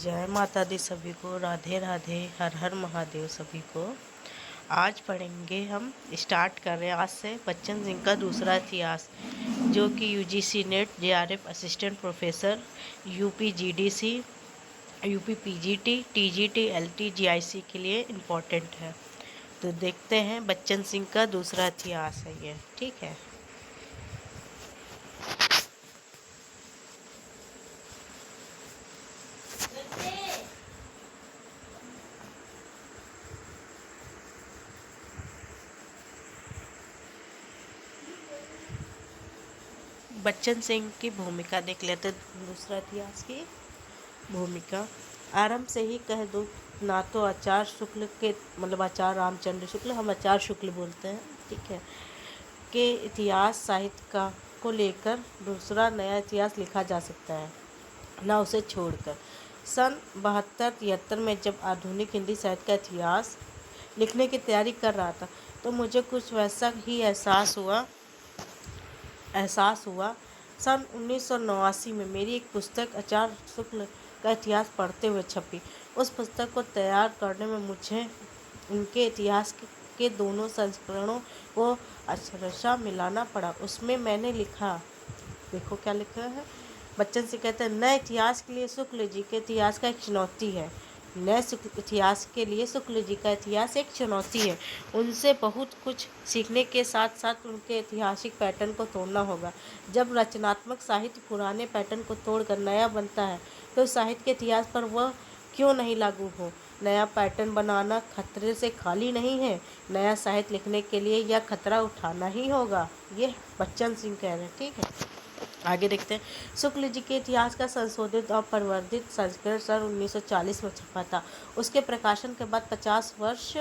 जय माता दी सभी को, राधे राधे, हर हर महादेव सभी को। आज पढ़ेंगे हम, स्टार्ट कर रहे हैं आज से बच्चन सिंह का दूसरा इतिहास, जो कि UGC net JRF assistant professor, UP GDC, UP PGT, TGT, LT, GIC के लिए इम्पोर्टेंट है। तो देखते हैं, बच्चन सिंह का दूसरा इतिहास है ये, ठीक है। बच्चन सिंह की भूमिका देख लेते। दूसरा इतिहास की भूमिका आरंभ से ही कह दो ना, तो आचार्य शुक्ल के मतलब आचार्य रामचंद्र शुक्ल, हम आचार्य शुक्ल बोलते हैं, ठीक है, के इतिहास साहित्य का को लेकर दूसरा नया इतिहास लिखा जा सकता है, ना उसे छोड़कर। सन 72-73 में जब आधुनिक हिंदी साहित्य का इतिहास लिखने की तैयारी कर रहा था, तो मुझे कुछ वैसा ही एहसास हुआ। सन 1989 में मेरी एक पुस्तक आचार्य शुक्ल का इतिहास पढ़ते हुए छपी। उस पुस्तक को तैयार करने में मुझे उनके इतिहास के दोनों संस्करणों को अक्षरशः मिलाना पड़ा। उसमें मैंने लिखा, देखो क्या लिखा है। बच्चन से कहते हैं, नए इतिहास के लिए शुक्ल जी के इतिहास का एक चुनौती है। नए इतिहास के लिए शुक्ल जी का इतिहास एक चुनौती है। उनसे बहुत कुछ सीखने के साथ साथ उनके ऐतिहासिक पैटर्न को तोड़ना होगा। जब रचनात्मक साहित्य पुराने पैटर्न को तोड़कर नया बनता है, तो साहित्य के इतिहास पर वह क्यों नहीं लागू हो। नया पैटर्न बनाना खतरे से खाली नहीं है। नया साहित्य लिखने के लिए यह खतरा उठाना ही होगा। ये बच्चन सिंह कह रहे हैं, ठीक है। आगे देखते हैं। शुक्ल जी के इतिहास का संशोधित और परिवर्धित संस्करण सन 1940 में छपा था। उसके प्रकाशन के बाद 50 वर्ष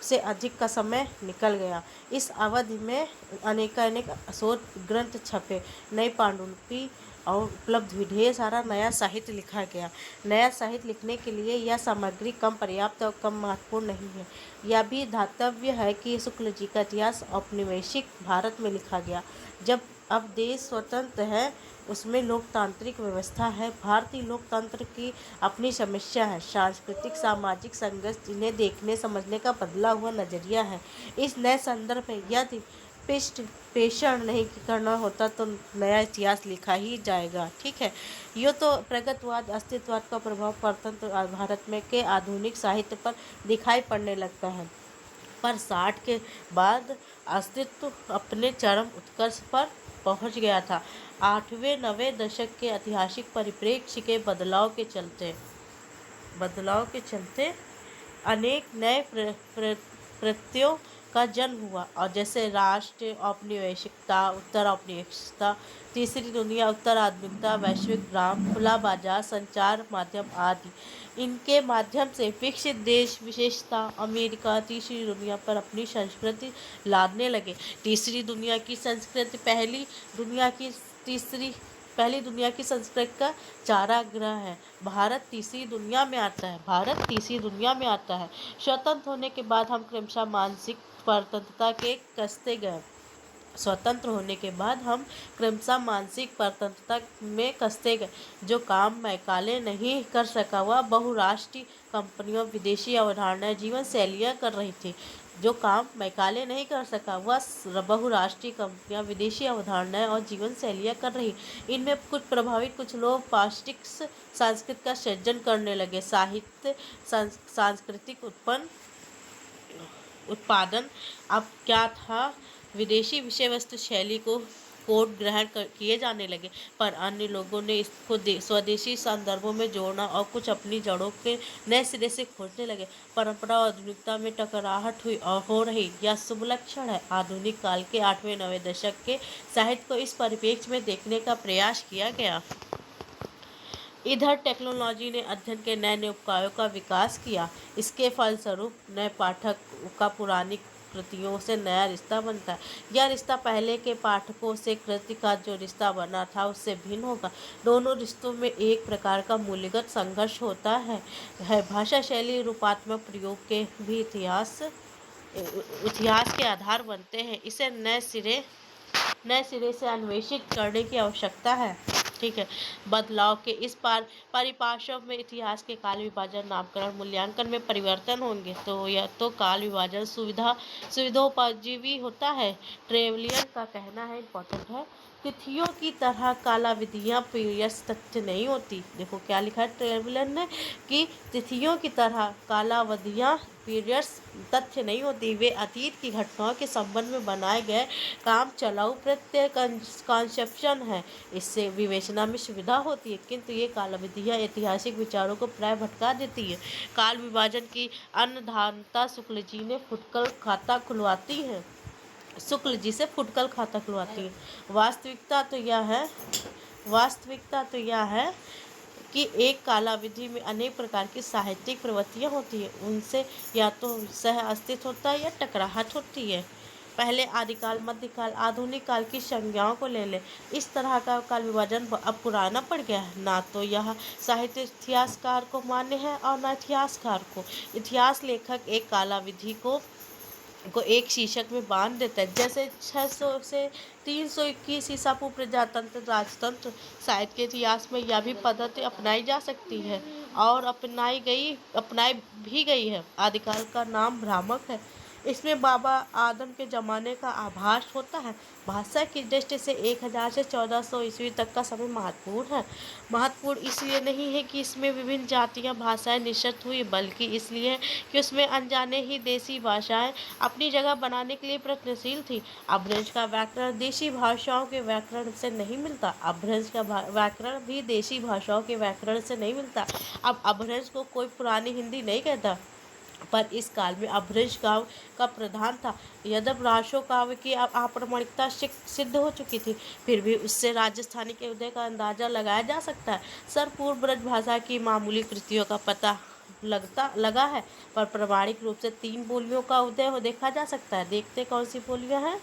से अधिक का समय निकल गया। इस अवधि में अनेक शोध ग्रंथ छपे, नई पांडुलिपि और उपलब्ध हुई, ढेर सारा नया साहित्य लिखा गया। नया साहित्य लिखने के लिए यह सामग्री कम पर्याप्त और कम महत्वपूर्ण नहीं है। यह भी धातव्य है कि शुक्ल जी का इतिहास औपनिवेशिक भारत में लिखा गया। जब अब देश स्वतंत्र है, उसमें लोकतांत्रिक व्यवस्था है। भारतीय लोकतंत्र की अपनी समस्या है, सांस्कृतिक सामाजिक संघर्ष, जिन्हें देखने समझने का बदला हुआ नजरिया है। इस नए संदर्भ में यदि पृष्ठ पेषण नहीं करना होता, तो नया इतिहास लिखा ही जाएगा, ठीक है। यो तो प्रगतवाद अस्तित्ववाद का प्रभाव परतंत्र भारत में के आधुनिक साहित्य पर दिखाई पड़ने लगता है। पर 60 के बाद अस्तित्व अपने चरम उत्कर्ष पर पहुंच गया था। 8वें-9वें दशक के ऐतिहासिक परिप्रेक्ष्य के बदलाव के चलते अनेक नए प्रत्ययों का जन्म हुआ, और जैसे राष्ट्र औपनिवेशिकता, उत्तर औपनिवेशिकता, तीसरी दुनिया, उत्तर आधुनिकता, वैश्विक ग्राम, खुला बाजार, संचार माध्यम आदि। इनके माध्यम से विकसित देश विशेषता अमेरिका तीसरी दुनिया पर अपनी संस्कृति लादने लगे। तीसरी दुनिया की संस्कृति पहली दुनिया की संस्कृति का चारागाह है। भारत तीसरी दुनिया में आता है। स्वतंत्र होने के बाद हम क्रमशः मानसिक परतंत्रता के कसते गए। जो काम मैकाले नहीं कर सका, वह बहुराष्ट्रीय कंपनियों, विदेशी अवधारणाएं, जीवन शैलियाँ कर रही थी। जो काम मैकाले नहीं कर सका, वह बहुराष्ट्रीय कंपनियां, विदेशी अवधारणाएं और जीवन शैलियाँ कर रही। इनमें कुछ प्रभावित, कुछ लोग पाश्चात्य संस्कृति का सृजन करने लगे। साहित्य सांस्कृतिक उत्पादन अब क्या था, विदेशी विषय वस्तु शैली को कोड ग्रहण किए जाने लगे, पर अन्य लोगों ने इसको स्वदेशी संदर्भों में जोड़ना और कुछ अपनी जड़ों के नए सिरे से खोजने लगे। परंपरा और आधुनिकता में टकराहट हुई और हो रही, यह शुभ लक्षण है। आधुनिक काल के 8वें-9वें दशक के साहित्य को इस परिप्रेक्ष्य में देखने का प्रयास किया गया। इधर टेक्नोलॉजी ने अध्ययन के नए नए उपायों का विकास किया। इसके फलस्वरूप नए पाठक का पुरानी कृतियों से नया रिश्ता बनता है। यह रिश्ता पहले के पाठकों से कृति का जो रिश्ता बना था, उससे भिन्न होगा। दोनों रिश्तों में एक प्रकार का मूल्यगत संघर्ष होता है। भाषा शैली रूपात्मक प्रयोग के भी इतिहास के आधार बनते हैं। इसे नए सिरे से अन्वेषित करने की आवश्यकता है, ठीक है। बदलाव के इस परिभाषा में इतिहास के काल विभाजन, नामकरण, मूल्यांकन में परिवर्तन होंगे। तो यह तो काल विभाजन सुविधाोपयोगी होता है। ट्रेवलियन का कहना है, इम्पोर्टेंट है, तिथियों की तरह कालावधियाँ पीरियड्स तथ्य नहीं होती। देखो क्या लिखा है ट्रेवलियन ने, कि तिथियों की तरह कालावधियाँ पीरियड्स तथ्य नहीं होती। वे अतीत की घटनाओं के संबंध में बनाए गए काम चलाऊ प्रत्यय कॉन्सेप्शन है। इससे विवेचना में सुविधा होती है, किंतु ये कालावधियाँ ऐतिहासिक विचारों को प्राय भटका देती है। काल विभाजन की अन्य शुक्ल जी ने फुटकर खाता खुलवाती है। शुक्ल जी से फुटकर खाता खुलवाती है। वास्तविकता तो यह है कि एक कालावधि में अनेक प्रकार की साहित्यिक प्रवृत्तियाँ होती हैं। उनसे या तो सह अस्तित्व होता है या टकराहट होती है। पहले आदिकाल, मध्यकाल, आधुनिक काल की संज्ञाओं को ले लें। इस तरह का काल विभाजन अब पुराना पड़ गया है। ना तो यह साहित्य इतिहासकार को मान्य है और न इतिहासकार को। इतिहास लेखक एक कालावधि को एक शीर्षक में बांध देता है। जैसे 600 से 321 ईसा पूर्व प्रजातंत्र राजतंत्र। साहित्य के इतिहास में यह भी पद्धति अपनाई जा सकती है और अपनाई भी गई है। आदिकाल का नाम भ्रामक है। इसमें बाबा आदम के ज़माने का आभास होता है। भाषा की दृष्टि से 1000 से 1400 ईस्वी तक का समय महत्वपूर्ण है। महत्वपूर्ण इसलिए नहीं है कि इसमें विभिन्न जातियाँ भाषाएं निषिद्ध हुई, बल्कि इसलिए कि उसमें अनजाने ही देसी भाषाएं अपनी जगह बनाने के लिए प्रयत्नशील थी। अपभ्रंश का व्याकरण देशी भाषाओं के व्याकरण से नहीं मिलता। अपभ्रंश का व्याकरण भी देशी भाषाओं के व्याकरण से नहीं मिलता। अब अपभ्रंश को कोई पुरानी हिंदी नहीं कहता, पर इस काल में अपभ्रंश काव्य का प्रधान था। यद्यपि राशो काव्य की अप्रामाणिकता सिद्ध हो चुकी थी, फिर भी उससे राजस्थानी के उदय का अंदाजा लगाया जा सकता है। सर पूर्व ब्रज भाषा की मामूली कृतियों का पता लगा है, पर प्रमाणिक रूप से 3 बोलियों का उदय देखा जा सकता है। देखते कौन सी बोलियां हैं?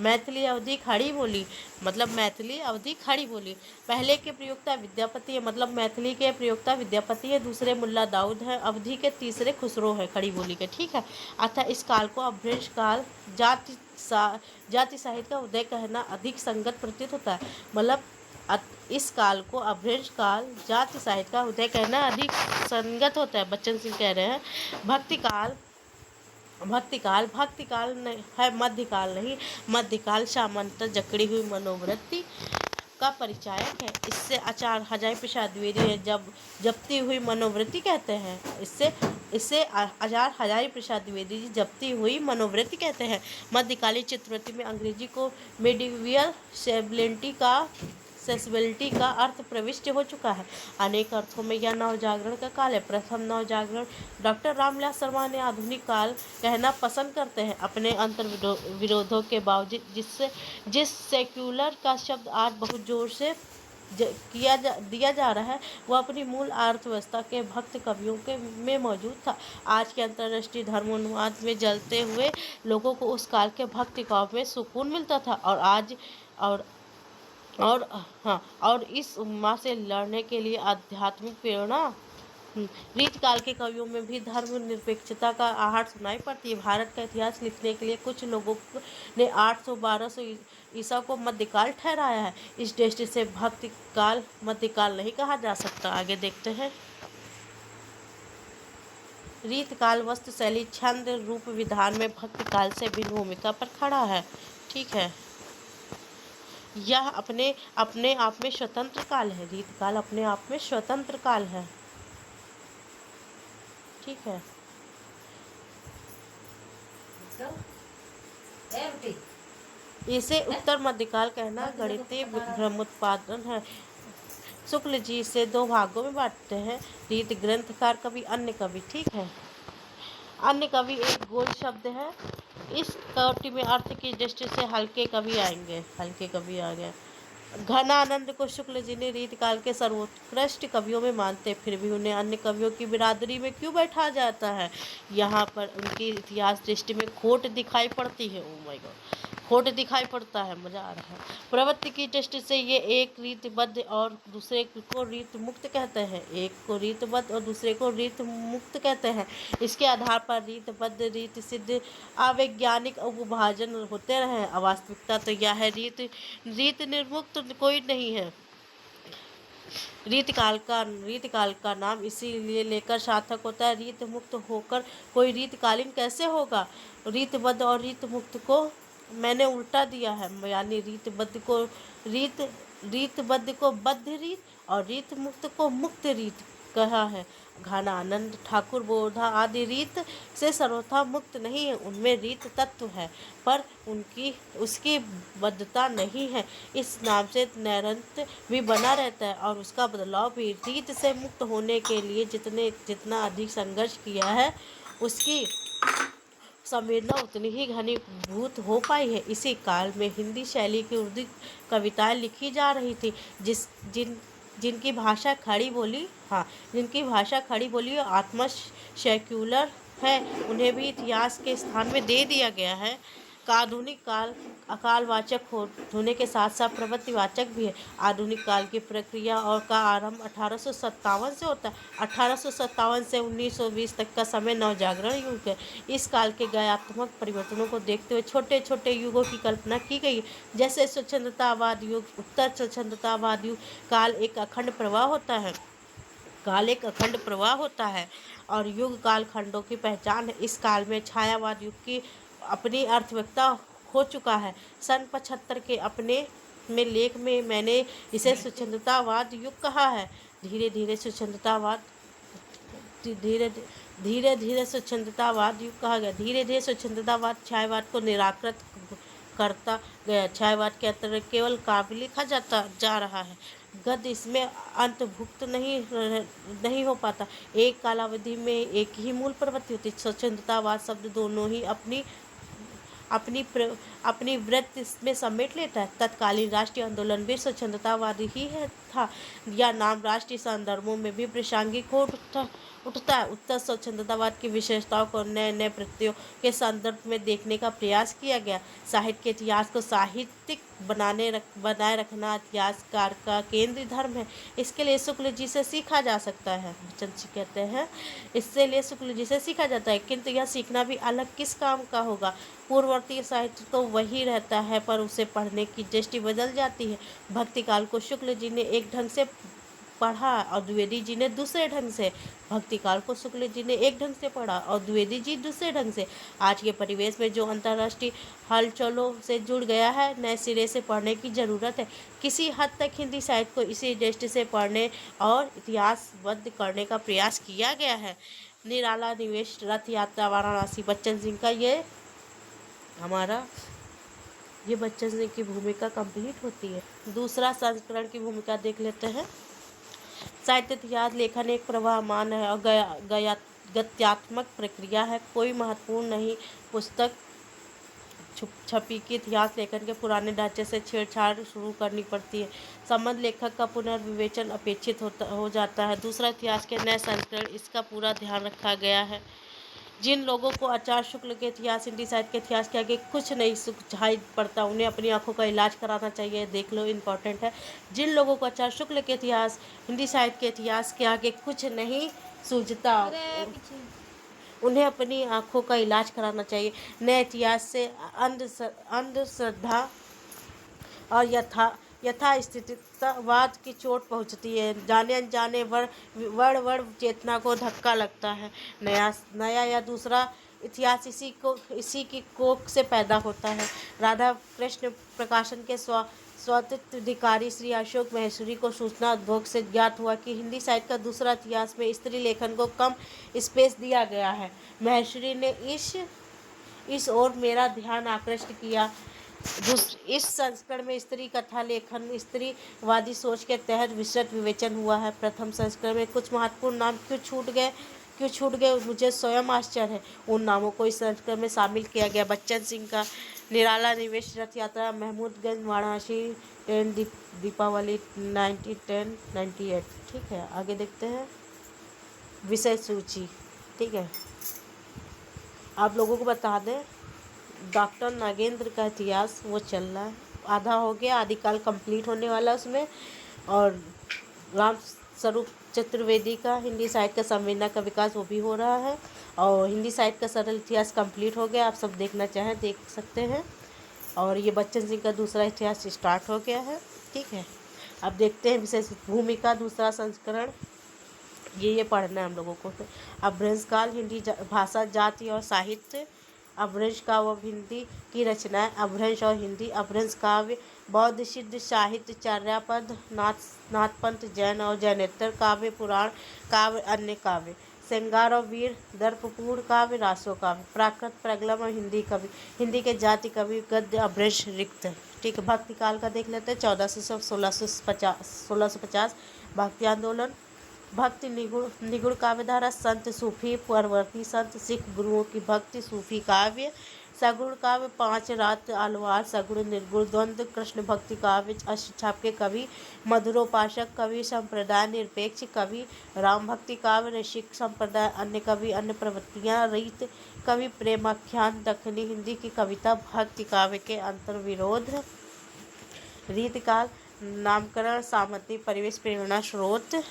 मैथिली अवधी खड़ी बोली, मतलब मैथिली अवधी खड़ी बोली। पहले के प्रयोक्ता विद्यापति है, मतलब मैथिली के प्रयोक्ता विद्यापति है। दूसरे मुल्ला दाऊद है। अवधी के तीसरे खुसरो है खड़ी बोली के, ठीक है। अतः इस काल को अपभ्रंश काल, जाति साहित्य का उदय कहना अधिक संगत प्रतीत होता है। मतलब इस काल को अपभ्रंश काल, जाति साहित्य का उदय कहना अधिक संगत होता है। बच्चन सिंह कह रहे हैं भक्तिकाल नहीं है, मध्यकाल नहीं। मध्यकाल सामान्यतः जकड़ी हुई मनोवृत्ति का परिचायक है। इससे आचार्य हजारी प्रसाद द्विवेदी है जब जप्ती हुई मनोवृत्ति कहते हैं। इससे आचार्य हजारी प्रसाद द्विवेदी जी जप्ती हुई मनोवृत्ति कहते हैं। मध्यकालीन चित्रवृत्ति में अंग्रेजी को मेडिवियल सेसिबिलिटी का अर्थ प्रविष्ट हो चुका है। अनेक अर्थों में यह नवजागरण का काल है। प्रथम नवजागरण डॉक्टर रामविलास शर्मा ने आधुनिक काल कहना पसंद करते हैं, अपने अंतर विरोधों के बावजूद। जिस सेक्युलर का शब्द आज बहुत जोर से दिया जा रहा है, वह अपनी मूल अर्थव्यवस्था के भक्त कवियों में मौजूद था। आज के अंतर्राष्ट्रीय धर्मोन्माद में जलते हुए लोगों को उस काल के भक्ति काव्य में सुकून मिलता था, और इस उम्मा से लड़ने के लिए आध्यात्मिक प्रेरणा। रीतकाल के कवियों में भी धर्मनिरपेक्षता का आहट सुनाई पड़ती है। भारत का इतिहास लिखने के लिए कुछ लोगों ने 800-1200 ईसा को मध्यकाल ठहराया है। इस दृष्टि से भक्ति काल मध्यकाल नहीं कहा जा सकता। आगे देखते हैं। रीतकाल वस्तु शैली, छंद, रूप, विधान में भक्ति काल से भिन्न भूमिका पर खड़ा है, ठीक है। यह अपने आप में स्वतंत्र काल है। रीतकाल अपने आप में स्वतंत्र काल है, ठीक है। इसे उत्तर मध्यकाल कहना गणितीय भ्रमोत्पादन है। शुक्ल जी इसे 2 भागों में बांटते हैं, रीत ग्रंथकार कवि, अन्य कवि, ठीक है। अन्य कवि एक गोल शब्द है। इस कोटि में अर्थ की दृष्टि से हल्के कवि आ गए। घनानंद को शुक्ल जी ने रीतकाल के सर्वोत्कृष्ट कवियों में मानते, फिर भी उन्हें अन्य कवियों की बिरादरी में क्यों बैठा जाता है? यहाँ पर उनकी इतिहास दृष्टि में खोट दिखाई पड़ती है। ओह माय गॉड, खोट दिखाई पड़ता है, मजा आ रहा है। प्रवृत्ति की दृष्टि से ये एक रीतबद्ध और दूसरे को रीत मुक्त कहते हैं। एक को रीतबद्ध और दूसरे को रीत मुक्त कहते हैं। इसके आधार पर रीतबद्ध, रीत सिद्ध, अवैज्ञानिक उपभाजन होते रहे। अवास्तविकता तो यह है रीत निर्मुक्त कोई नहीं है। रीतिकाल का नाम इसीलिए लेकर सार्थक होता है। रीत मुक्त होकर कोई रीतकालीन कैसे होगा? रीतबद्ध और रीत मुक्त को मैंने उल्टा दिया है, यानी रीतबद्ध को बद्ध रीत और रीत मुक्त को मुक्त रीत कहा है। घाना आनंद ठाकुर बोधा आदि रीत से सर्वथा मुक्त नहीं है, उनमें रीत तत्व है पर उसकी बद्धता नहीं है। इस नाम से नैरंत्य भी बना रहता है और उसका बदलाव भी रीत से मुक्त होने के लिए जितना अधिक संघर्ष किया है, उसकी संवेदना उतनी ही घनीभूत हो पाई है। इसी काल में हिंदी शैली की उर्दू कविताएं लिखी जा रही थी, जिनकी भाषा खड़ी बोली और आत्मा सेक्युलर है, उन्हें भी इतिहास के स्थान में दे दिया गया है। का आधुनिक काल अकालवाचक होने के साथ साथ प्रवृत्तिवाचक भी है। आधुनिक काल की प्रक्रिया और का आरंभ 1857 से होता है। 1857 से 1920 तक का समय नवजागरण युग है। इस काल के गयात्मक परिवर्तनों को देखते हुए छोटे छोटे युगों की कल्पना की गई है, जैसे स्वच्छंदतावाद युग, उत्तर स्वच्छंदतावाद युग। काल एक अखंड प्रवाह होता है और युग काल खंडों की पहचान है। इस काल में छायावाद युग की अपनी अर्थव्यवस्था हो चुका है। सन 75 के अपने में लेख में मैंने इसे स्वच्छंदतावाद युग कहा है। धीरे धीरे स्वच्छंदतावाद युग कहा गया। धीरे धीरे स्वच्छंदतावाद छायावाद को निराकृत करता गया। छायावाद के अंतर्गत केवल काव्य लिखा जा रहा है, गद्य इसमें अंतर्भुक्त नहीं हो पाता। एक कालावधि में एक ही मूल प्रवृत्ति होती। स्वच्छंदतावाद शब्द दोनों ही अपनी वृत्ति में समेट लेता है। तत्कालीन राष्ट्रीय आंदोलन भी स्वच्छंदतावादी ही था। यह नाम राष्ट्रीय संदर्भों में भी प्रासंगिक हो उठता है। उत्तर स्वच्छंदतावाद की विशेषताओं को नए नए प्रत्ययों के संदर्भ में देखने का प्रयास किया गया। साहित्य के इतिहास को साहित्यिक बनाए रखना इतिहासकार का केंद्रीय धर्म है। इसके लिए शुक्ल जी से सीखा जा सकता है। बच्चन जी कहते हैं इससे लिए शुक्ल जी से सीखा जाता है, किंतु यह सीखना भी अलग किस काम का होगा। पूर्ववर्ती साहित्य तो वही रहता है पर उसे पढ़ने की दृष्टि बदल जाती है। भक्ति काल को शुक्ल जी ने एक ढंग से पढ़ा और द्विवेदी जी ने दूसरे ढंग से। भक्ति काल को शुक्ल जी ने एक ढंग से पढ़ा और द्विवेदी जी दूसरे ढंग से। आज के परिवेश में जो अंतर्राष्ट्रीय हलचलों से जुड़ गया है, नए सिरे से पढ़ने की जरूरत है। किसी हद तक हिंदी साहित्य को इसी दृष्टि से पढ़ने और इतिहासबद्ध करने का प्रयास किया गया है। निराला निवेश रथ यात्रा वाराणसी बच्चन सिंह का ये बच्चन सिंह की भूमिका कंप्लीट होती है। दूसरा संस्करण की भूमिका देख लेते हैं। साहित्य इतिहास लेखन एक प्रवाहमान है और गत्यात्मक प्रक्रिया है। कोई महत्वपूर्ण नहीं पुस्तक छपी कि इतिहास लेखन के पुराने ढांचे से छेड़छाड़ शुरू करनी पड़ती है। संबंध लेखक का पुनर्विवेचन अपेक्षित हो जाता है। दूसरा, इतिहास के नए संस्करण इसका पूरा ध्यान रखा गया है। जिन लोगों को आचार्य शुक्ल के इतिहास हिंदी साहित्य के इतिहास के आगे कुछ नहीं सुझाई पड़ता, उन्हें अपनी आंखों का इलाज कराना चाहिए। देख लो, इम्पोर्टेंट है। जिन लोगों को आचार्य शुक्ल के इतिहास हिंदी साहित्य के इतिहास के आगे कुछ नहीं सूझता, उन्हें अपनी आंखों का इलाज कराना चाहिए। नए इतिहास से अंधश्रद्धा और यथास्थितिवाद की चोट पहुंचती है। जाने अनजाने वर्ण चेतना को धक्का लगता है। नया या दूसरा इतिहास इसी की कोख से पैदा होता है। राधा कृष्ण प्रकाशन के स्वातित्वाधिकारी श्री अशोक महेश्वरी को सूचना उद्भोग से ज्ञात हुआ कि हिंदी साहित्य का दूसरा इतिहास में स्त्री लेखन को कम स्पेस दिया गया है। महेश्वरी ने इस ओर मेरा ध्यान आकृष्ट किया। इस संस्करण में स्त्री कथा लेखन स्त्रीवादी सोच के तहत विस्तृत विवेचन हुआ है। प्रथम संस्करण में कुछ महत्वपूर्ण नाम क्यों छूट गए मुझे स्वयं आश्चर्य है। उन नामों को इस संस्करण में शामिल किया गया। बच्चन सिंह का निराला निवेश रथ यात्रा महमूदगंज वाराणसी 10 दीपावली 1998। ठीक है, आगे देखते हैं विषय सूची। ठीक है, आप लोगों को बता दें डॉक्टर नागेंद्र का इतिहास वो चल रहा है, आधा हो गया, आदिकाल कंप्लीट होने वाला है उसमें। और राम स्वरूप चतुर्वेदी का हिंदी साहित्य का संवेदना का विकास वो भी हो रहा है। और हिंदी साहित्य का सरल इतिहास कंप्लीट हो गया। आप सब देखना चाहें देख सकते हैं। और ये बच्चन सिंह का दूसरा इतिहास स्टार्ट हो गया है। ठीक है, अब देखते हैं विशेष भूमिका दूसरा संस्करण, ये पढ़ना है हम लोगों को। अपभ्रंश काल, हिंदी भाषा, जाति और साहित्य। अपभ्रंश काव्य हिंदी की रचनाएं। अपभ्रंश और हिंदी। अपभ्रंश काव्य बौद्ध सिद्ध साहित्य, चर्यापद, नाथपंथ, जैन और जैनेतर काव्य, पुराण काव्य, अन्य काव्य। श्रृंगार और वीर, दर्पपूर्ण काव्य, रासो काव्य। प्राकृत, प्रगल्भ और हिंदी कवि, हिंदी के जाति कवि, गद्य, अपभ्रंश, रिक्त। ठीक है, भक्ति काल का देख लेते हैं। 1400 से 1650 भक्ति आंदोलन। भक्ति निगुण काव्यधारा, संत सूफी परवर्ती संत, सिख गुरुओं की भक्ति, सूफी काव्य। सगुण काव्य, पांच रात अलवार, सगुण निर्गुण द्वंद्व, कृष्ण भक्ति काव्य, अष्टछाप के कवि, मधुरोपासक कवि, संप्रदाय निरपेक्ष कवि, राम भक्ति काव्य, ऋषिक संप्रदाय, अन्य कवि, अन्य प्रवृत्तियां, रीत कवि, प्रेमाख्यान, दक्षिणी हिंदी की कविता, भक्ति काव्य के अंतर्विरोध। रीतकाल, नामकरण, सामंती, परिवेश, प्रेरणा, स्रोत।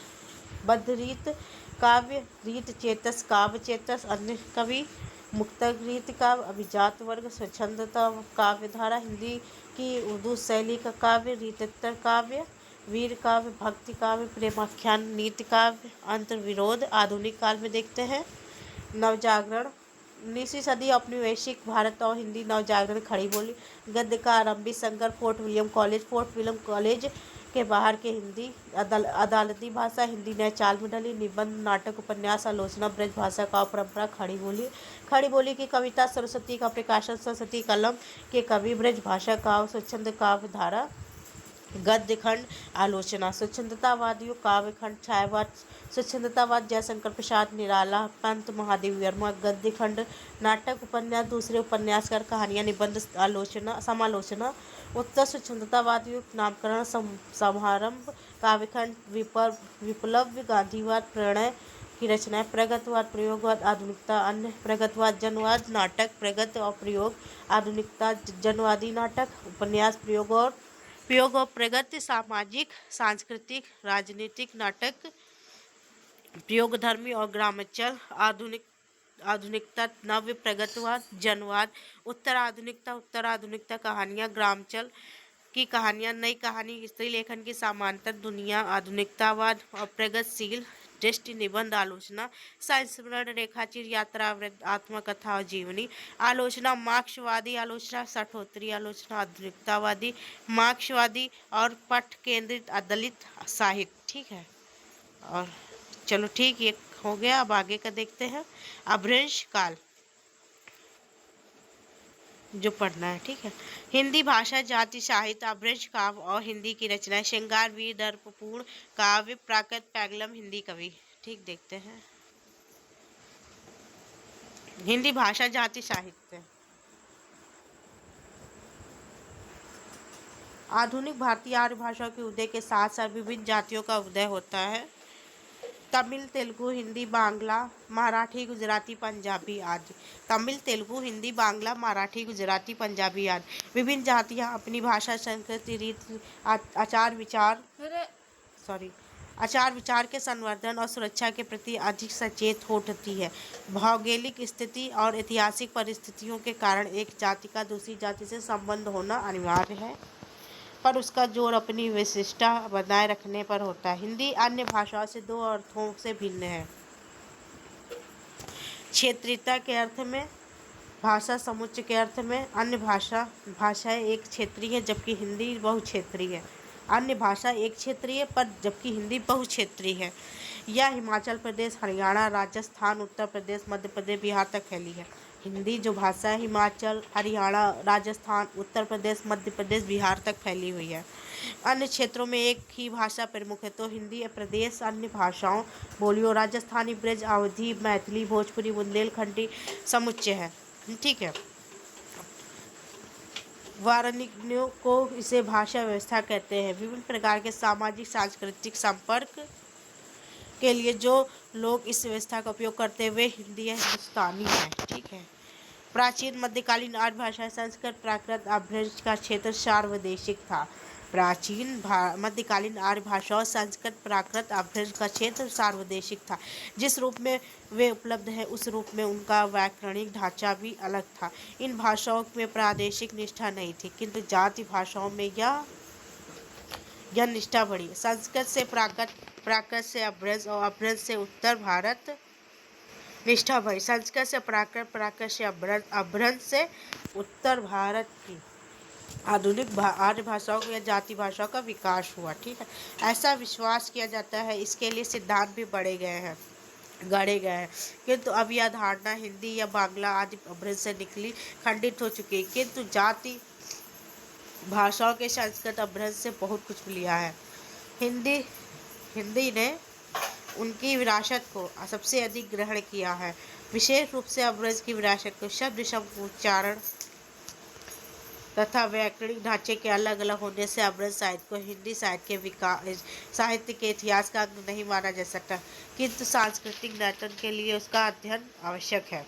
बद्ध रीत काव्य, रीत चेतस, काव्य चेतस, अन्य कवि। मुक्तक रीत काव्य, अभिजात वर्ग, स्वच्छंदता काव्यधारा, हिंदी की उर्दू शैली का काव्य, रीतोत्तर काव्य। वीर काव्य, भक्ति काव्य, प्रेमाख्यान, नीति काव्य, अंतर्विरोध। आधुनिक काल में देखते हैं नवजागरण। 19वीं सदी औपनिवेशिक भारत और हिंदी नवजागरण, खड़ी बोली। गद्य का आरंभी संकर, फोर्ट विलियम कॉलेज के बाहर के हिंदी अदालती भाषा, हिंदी नए चाल में ढली। निबंध, नाटक, उपन्यास, आलोचना, ब्रज भाषा का परंपरा, खड़ी बोली की कविता, सरस्वती का प्रकाशन, सरस्वती कलम के कवि, ब्रज भाषा का स्वच्छंद काव्य धारा। गद्य खंड, आलोचना, स्वच्छंदतावादियों, काव्य खंड, छायावाद, स्वच्छंदतावाद, जयशंकर प्रसाद निराला, पंत महादेव वर्मा। गद्य खंड, नाटक, उपन्यास, दूसरे उपन्यासकार, कहानियां, निबंध, आलोचना, समालोचना। उत्तर स्वच्छंदतावादियों, नामकरण, समारंभ। काव्यखंड, विप्लव, गांधीवाद, प्रणय की रचनाएं, प्रगतवाद, प्रयोगवाद, आधुनिकता, अन्य प्रगतवाद, जनवाद। नाटक, प्रगत और प्रयोग, आधुनिकता, जनवादी नाटक, उपन्यास, प्रयोग और प्रगति, सामाजिक, सांस्कृतिक, राजनीतिक नाटक, प्रयोगधर्मी और ग्रामचल। आधुनिकता, नव्य प्रगतवाद, जनवाद। उत्तराधुनिकता, कहानियां, ग्रामचल की कहानियां, नई कहानी, स्त्री लेखन की समांतर दुनिया, आधुनिकतावाद और प्रगतिशील दृष्टि, निबंध, आलोचना, संस्मरण, रेखाचित्र, यात्रा, आत्मकथा और जीवनी। आलोचना, मार्क्सवादी आलोचना, सठोत्तरी आलोचना, आधुनिकतावादी, मार्क्सवादी और पठ केंद्रित दलित साहित्य। ठीक है, और चलो ठीक, ये हो गया। अब आगे का देखते हैं अपभ्रंश काल, जो पढ़ना है। ठीक है, हिंदी भाषा, जाति, साहित्य, अपभ्रंश काव्य और हिंदी की रचनाएं। श्रृंगार, वीर, दर्पपूर्ण काव्य, प्राकृत, पैगलम, हिंदी कवि। ठीक, देखते हैं हिंदी भाषा, जाति, साहित्य। आधुनिक भारतीय आर्य भाषाओं के उदय के साथ साथ विभिन्न जातियों का उदय होता है। तमिल, तेलुगु, हिंदी, बांग्ला, मराठी, गुजराती, पंजाबी आदि। तमिल, तेलुगु, हिंदी, बांग्ला, मराठी, गुजराती, पंजाबी आदि। विभिन्न जातियां अपनी भाषा, संस्कृति, रीति, आचार विचार के संवर्धन और सुरक्षा के प्रति अधिक सचेत होती है। भौगोलिक स्थिति और ऐतिहासिक परिस्थितियों के कारण एक जाति का दूसरी जाति से संबंध होना अनिवार्य है, पर उसका जोर अपनी विशिष्टता बनाए रखने पर होता है। हिंदी अन्य भाषाओं से दो अर्थों से भिन्न है। क्षेत्रीयता के अर्थ में, भाषा समुच्चय के अर्थ में। अन्य भाषाएं एक क्षेत्रीय है, जबकि हिंदी बहुक्षेत्रीय है। अन्य भाषा एक क्षेत्रीय पर जबकि हिंदी बहुक्षेत्रीय है। यह हिमाचल प्रदेश, हरियाणा, राजस्थान, उत्तर प्रदेश, मध्य प्रदेश, बिहार तक फैली है। हिंदी जो भाषा है हिमाचल, हरियाणा, राजस्थान, उत्तर प्रदेश, मध्य प्रदेश, बिहार तक फैली हुई है। अन्य क्षेत्रों में एक ही भाषा प्रमुख है, तो हिंदी प्रदेश अन्य भाषाओं, बोलियों, राजस्थानी, ब्रज, अवधी, मैथिली, भोजपुरी, बुंदेलखंडी समुच्चय है। ठीक है, वाराणियों को इसे भाषा व्यवस्था कहते हैं। विभिन्न प्रकार के सामाजिक सांस्कृतिक संपर्क के लिए जो लोग इस व्यवस्था का उपयोग करते हुए हिंदी या हिंदुस्तानी है। ठीक है, प्राचीन मध्यकालीन आर्य भाषा, संस्कृत, प्राकृत, अपभ्रंश का क्षेत्र सार्वदेशिक था। प्राचीन मध्यकालीन आर्य भाषाओं, संस्कृत, प्राकृत, अपभ्रंश का क्षेत्र सार्वदेशिक था। जिस रूप में वे उपलब्ध है उस रूप में उनका व्याकरणिक ढांचा भी अलग था। इन भाषाओं में प्रादेशिक निष्ठा नहीं थी, किंतु जाति भाषाओं में यह निष्ठा बढ़ी। संस्कृत से प्राकृत, प्राकृत से अभ्रंश और अभ्रंश से उत्तर भारत निष्ठा बढ़ी। संस्कृत से प्राकृत, प्राकृत से अभ्रंश, अभ्रंश से उत्तर भारत की आधुनिक आर्य भाषाओं या जाति भाषाओं का विकास हुआ। ठीक है, ऐसा विश्वास किया जाता है। इसके लिए सिद्धांत भी गढ़े गए हैं। किंतु अब यह धारणा हिंदी या बांग्ला आदि अभ्रंश से निकली खंडित हो चुकी है। किंतु जाति भाषाओं के संस्कृत अभ्रंश से बहुत कुछ लिया है। हिंदी हिंदी ने उनकी विरासत को सबसे अधिक ग्रहण किया है। विशेष रूप से अभ्रंश की विरासत को शब्द उच्चारण तथा व्याकरणिक ढांचे के अलग अलग होने से अभ्रंश साहित्य को हिंदी साहित्य के इतिहास का अंग नहीं माना जा सकता, किंतु सांस्कृतिक नर्तन के लिए उसका अध्ययन आवश्यक है।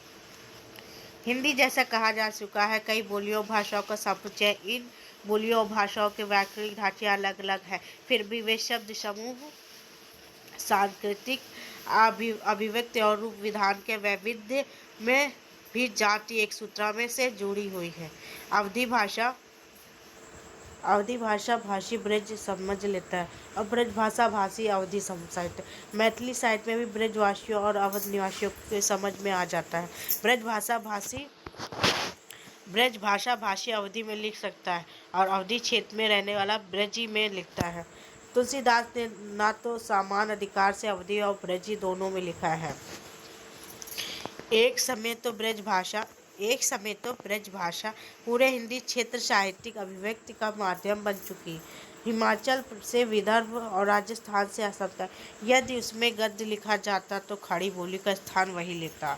हिंदी जैसा कहा जा चुका है, कई बोलियों भाषाओं का समुच्चय। इन बोलियों भाषाओं के व्याकरणिक ढांचे अलग अलग है, फिर भी वे शब्द समूह, सांस्कृतिक अभिव्यक्ति और रूप विधान के वैविध्य में भी जाति एक सूत्र में से जुड़ी हुई है। अवधी भाषा भाषी ब्रज समझ लेता है और ब्रज भाषा भाषी अवधी साहित्य। मैथिली साहित्य में भी ब्रजवासियों और अवध निवासियों के समझ में आ जाता है। ब्रज भाषा भाषी अवधी में लिख सकता है और अवधी क्षेत्र में रहने वाला ब्रजी में लिखता है। तुलसीदास ने ना तो समान अधिकार से अवधी और ब्रजी दोनों में लिखा है। एक समय तो ब्रज भाषा पूरे हिंदी क्षेत्र साहित्यिक अभिव्यक्ति का माध्यम बन चुकी। हिमाचल से विदर्भ और राजस्थान से असम तक यदि उसमें गद्य लिखा जाता तो खड़ी बोली का स्थान वही लेता।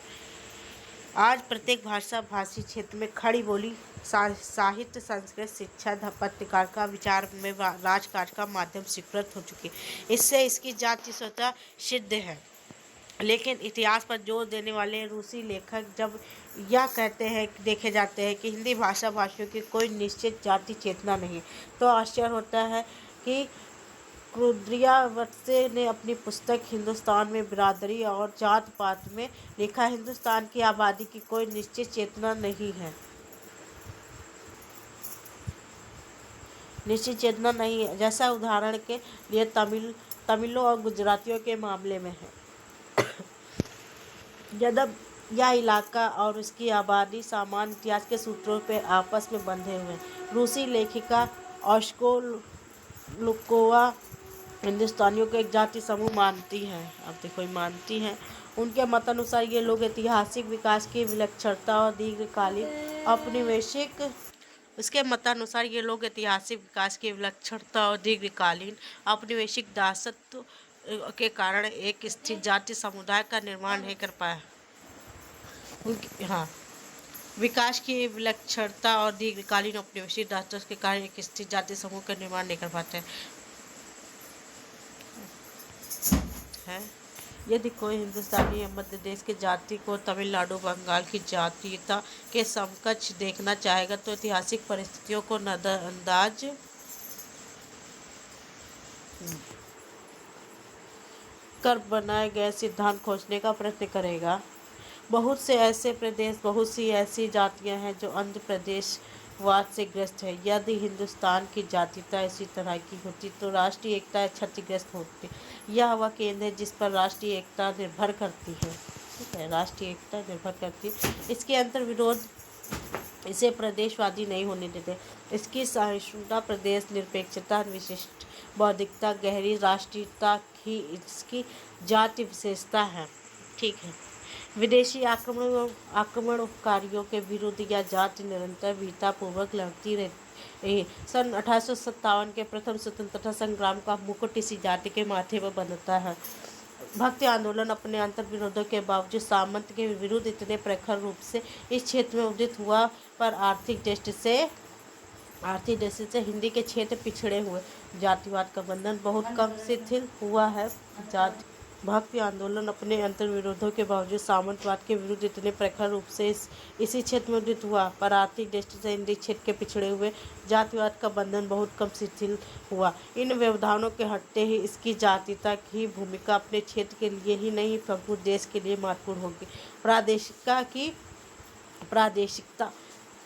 आज प्रत्येक भाषा भाषी क्षेत्र में खड़ी बोली साहित्य, संस्कृत, शिक्षा, पत्रकारिता, विचार में राजकाज का माध्यम स्वीकृत हो चुकी। इससे इसकी जाति स्वतः सिद्ध है। लेकिन इतिहास पर जोर देने वाले रूसी लेखक जब यह कहते हैं देखे जाते हैं कि हिंदी भाषा भाषियों की कोई निश्चित जाति चेतना नहीं, तो आश्चर्य होता है कि क्रुद्रियावत्से ने अपनी पुस्तक हिंदुस्तान में बिरादरी और जात पात में लिखा, हिंदुस्तान की आबादी की कोई निश्चित चेतना नहीं है, जैसा उदाहरण के लिए तमिलों और गुजरातियों के मामले में है। यद्यपि यह इलाका और उसकी आबादी सामान्य इतिहास के सूत्रों पर आपस में बंधे हुए हैं। रूसी लेखिका ओश्कोलुकोवा हिंदुस्तानियों को एक जाति समूह मानती हैं। उनके मतानुसार ये लोग ऐतिहासिक विकास की विलक्षणता और दीर्घकालीन औपनिवेशिक दासत्व के कारण एक स्थिर जाति समुदाय का निर्माण नहीं कर पाया। विकास की विलक्षणता और दीर्घकालीन औपनिवेशिक दासत्व के कारण एक स्थिर जाति समूह का निर्माण नहीं कर पाते हैं। यदि कोई हिंदुस्तानी या मध्य देश की जाति को तमिलनाडु बंगाल की जातीयता के समकक्ष देखना चाहेगा तो ऐतिहासिक परिस्थितियों को नजरअंदाज कर बनाए गए सिद्धांत खोजने का प्रयत्न करेगा। बहुत सी ऐसी जातियां हैं जो आंध्र प्रदेशवाद से ग्रस्त है। यदि हिंदुस्तान की जातीयता इसी तरह की होती तो राष्ट्रीय एकता क्षतिग्रस्त होती। यह वह केंद्र है जिस पर राष्ट्रीय एकता निर्भर करती है। ठीक है, राष्ट्रीय एकता निर्भर करती है। इसके अंतर्विरोध इसे प्रदेशवादी नहीं होने देते। इसकी सहिष्णुता, प्रदेश निरपेक्षता, विशिष्ट बौद्धिकता, गहरी राष्ट्रीयता ही इसकी जाति विशेषता है। ठीक है, विदेशी आक्रमणकारियों के विरुद्ध यह जाति निरंतर वीरतापूर्वक लड़ती रही। सन 1857 के प्रथम स्वतंत्रता संग्राम का मुकुट इसी जाति के माथे पर बंधता है। भक्ति आंदोलन अपने अंतर्विरोधों के बावजूद सामंत के विरुद्ध इतने प्रखर रूप से इस क्षेत्र में उदित हुआ, पर आर्थिक दृष्टि से हिंदी के क्षेत्र पिछड़े हुए। जातिवाद का बंधन बहुत कम शिथिल हुआ है। भक्ति आंदोलन अपने अंतर्विरोधों के बावजूद सामंतवाद के विरुद्ध इतने प्रखर रूप से इसी क्षेत्र में उदित हुआ, पर आर्थिक दृष्टि से हिंदी क्षेत्र के पिछड़े हुए। जातिवाद का बंधन बहुत कम शिथिल हुआ। इन व्यवधानों के हटते ही इसकी जातीयता की भूमिका अपने क्षेत्र के लिए ही नहीं संपूर्ण देश के लिए महत्वपूर्ण होगी। प्रादेशिकता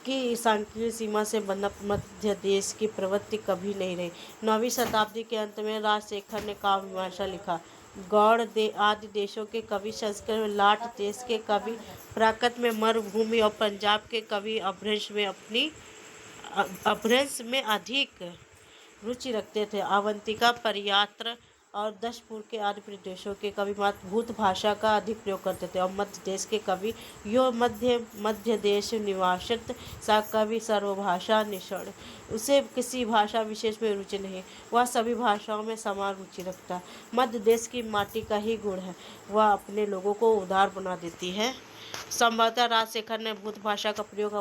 की संकीर्ण सीमा से बंधा मध्य देश की प्रवृत्ति कभी नहीं रही। 9वीं शताब्दी के अंत में राजशेखर ने काव्य मीमांसा लिखा। गौड़ आदि देशों के कवि, संस्कृत में लाट देश के कवि, प्राकृत में मरुभूमि और पंजाब के कवि अपभ्रंश में अधिक रुचि रखते थे। अवंतिका, परयात्र और दशपुर के आदि प्रदेशों के कवि भूत भाषा का अधिक प्रयोग करते थे और मध्य देश के कवि यो मध्य देश निवासित सा कवि सर्वभाषा निषण। उसे किसी भाषा विशेष में रुचि नहीं, वह सभी भाषाओं में समान रुचि रखता है। मध्य देश की माटी का ही गुण है, वह अपने लोगों को उदार बना देती है। संभवतः राजशेखर ने भूत भाषा का प्रयोग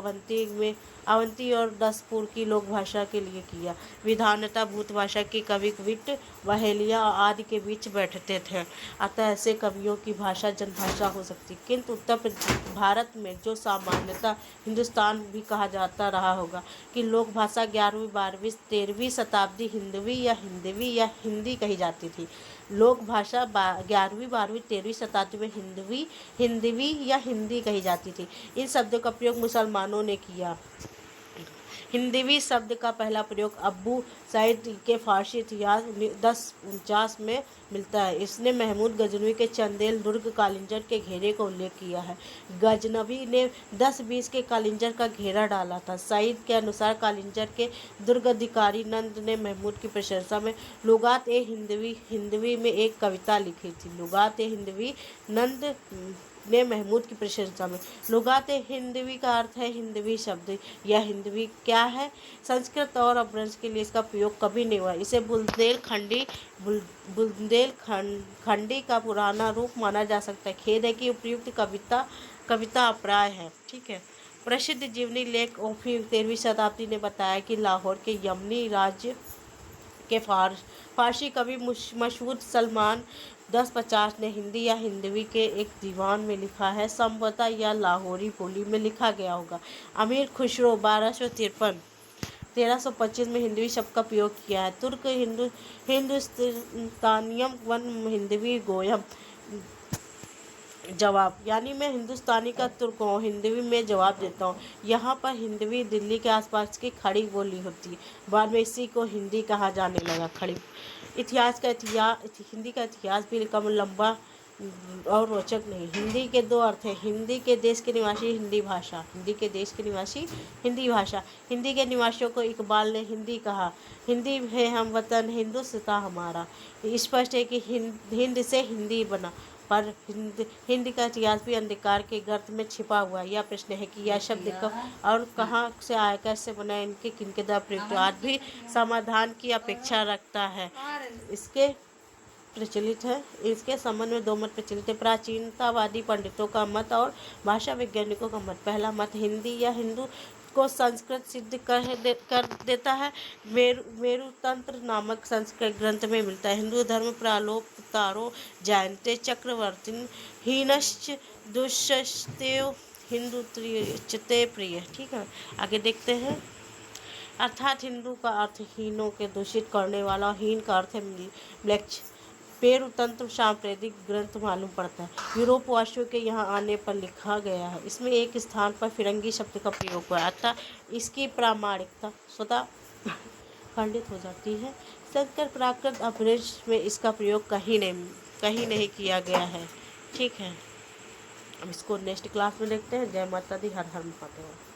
अवंती और दसपुर की लोक भाषा के लिए किया। विधानतः भूत भाषा के कवि विट, बहेलिया आदि के बीच बैठते थे, अतः ऐसे कवियों की भाषा जनभाषा हो सकती। किंतु उत्तर भारत में, जो सामान्यतः हिंदुस्तान भी कहा जाता रहा होगा, कि लोक भाषा 11वीं 12वीं 13वीं शताब्दी हिंदवी या हिंदी कही जाती थी। लोक भाषा 11वीं 12वीं 13वीं शताब्दी में हिंदवी या हिंदी कही जाती थी। इन शब्दों का प्रयोग मुसलमानों ने किया। हिंदवी शब्द का पहला प्रयोग अबू सईद के फारसी इतिहास 1049 में मिलता है। इसने महमूद गजनवी के चंदेल दुर्ग कालिंजर के घेरे का उल्लेख किया है। गजनवी ने 10-20 के कालिंजर का घेरा डाला था। सईद के अनुसार कालिंजर के दुर्गाधिकारी नंद ने महमूद की प्रशंसा में लुगात ए हिंदवी में एक कविता लिखी थी। लुगात ए हिंदवी नंद ने महमूद की प्रशंसा में। लुगात हिंदवी का अर्थ है हिंदवी शब्द। यह हिंदवी क्या है? संस्कृत और अपभ्रंश के लिए इसका प्रयोग कभी नहीं हुआ। इसे बुंदेलखंडी का पुराना रूप माना जा सकता है। खेद है कि उपयुक्त कविता अप्राय है। ठीक है। प्रसिद्ध जीवनी लेख ओफी 13वीं शताब्दी ने बताया कि लाहौर के यमनी राज्य के फारसी कवि मशहूर सलमान 1050 ने हिंदी या हिंदवी के एक दीवान में लिखा है। संभवतः यह लाहौरी बोली में लिखा गया होगा। अमीर खुसरो 1253 1325 में हिंदवी शब्द का प्रयोग किया है। तुर्क हिंदुस्तानियम वन हिंदवी गोयम। जवाब, यानी मैं हिंदुस्तानी का तुर्क हूँ, हिंदवी में जवाब देता हूँ। यहाँ पर हिंदवी दिल्ली के आसपास की खड़ी बोली होती है। बाद में इसी को हिंदी कहा जाने लगा। खड़ी हिंदी का इतिहास भी कम लंबा और रोचक नहीं। हिंदी के दो अर्थ हैं। हिंदी के देश के निवासी, हिंदी भाषा। हिंदी के देश के निवासी, हिंदी भाषा। हिंदी के निवासियों को इकबाल ने हिंदी कहा। हिंदी है हम वतन, हिंदुस्तान हमारा। स्पष्ट है कि हिंद से हिंदी बना, पर हिंदी का इतिहास भी अंधकार के गर्त में छिपा हुआ है। यह प्रश्न है कि यह शब्द कब और कहाँ से आया, कैसे बना, इनके किनके द्वारा प्रयुक्त, आज भी समाधान की अपेक्षा रखता है। इसके संबंध में दो मत प्रचलित है। प्राचीनतावादी पंडितों का मत और भाषा वैज्ञानिकों का मत। पहला मत हिंदी या हिंदू को संस्कृत सिद्ध कर देता है। मेरुतंत्र नामक संस्कृत ग्रंथ में मिलता है। हिंदू धर्म प्रालोपतारो जयंते चक्रवर्ती हीनश्च दुष्यस्तेव हिंदू त्रिचते प्रिय। ठीक है, आगे देखते हैं। अर्थात हिंदू का अर्थ हीनों के दूषित करने वाला और हीन का अर्थ है म्लेच्छ। पेरुतंत्र सांप्रदायिक ग्रंथ मालूम पड़ता है। यूरोपवासियों के यहाँ आने पर लिखा गया है। इसमें एक स्थान पर फिरंगी शब्द का प्रयोग हुआ, अतः इसकी प्रामाणिकता स्वतः खंडित हो जाती है। संस्कृत प्राकृत अपभ्रंश में इसका प्रयोग कहीं नहीं किया गया है। ठीक है, अब इसको नेक्स्ट क्लास में देखते हैं। जय माता दी, हर हर महादेव।